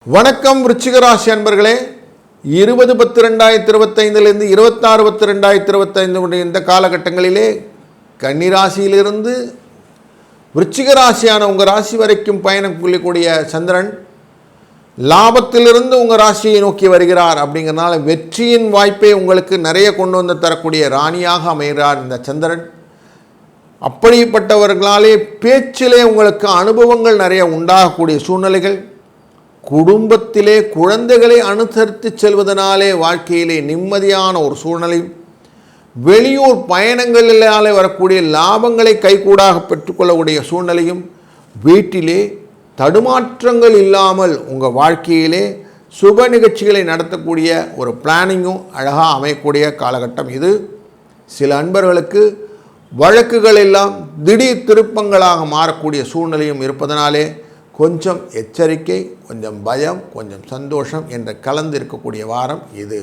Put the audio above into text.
வணக்கம் விருச்சிக ராசி அன்பர்களே. 20/10/2025 26/10/2025 இந்த காலகட்டங்களிலே கன்னிராசியிலிருந்து விருச்சிக ராசியான உங்கள் ராசி வரைக்கும் பயணம் கொள்ளக்கூடிய சந்திரன் லாபத்திலிருந்து உங்கள் ராசியை நோக்கி வருகிறார். அப்படிங்கிறனால வெற்றியின் வாய்ப்பை உங்களுக்கு நிறைய கொண்டு வந்து தரக்கூடிய ராணியாக அமைகிறார் இந்த சந்திரன். அப்படிப்பட்டவர்களாலே பேச்சிலே உங்களுக்கு அனுபவங்கள் நிறைய உண்டாகக்கூடிய சூழ்நிலைகள், குடும்பத்திலே குழந்தைகளை அனுசரித்து செல்வதனாலே வாழ்க்கையிலே நிம்மதியான ஒரு சூழ்நிலை, வெளியூர் பயணங்களினாலே வரக்கூடிய லாபங்களை கைகூடாக பெற்றுக்கொள்ளக்கூடிய சூழ்நிலையும், வீட்டிலே தடுமாற்றங்கள் இல்லாமல் உங்கள் வாழ்க்கையிலே சுப நிகழ்ச்சிகளை நடத்தக்கூடிய ஒரு பிளானிங்கும் அழகாக அமையக்கூடிய காலகட்டம் இது. சில அன்பர்களுக்கு வழக்குகள் எல்லாம் திடீர் திருப்பங்களாக மாறக்கூடிய சூழ்நிலையும் இருப்பதனாலே கொஞ்சம் எச்சரிக்கை, கொஞ்சம் பயம், கொஞ்சம் சந்தோஷம் என்ற கலந்து இருக்கக்கூடிய வாரம் இது.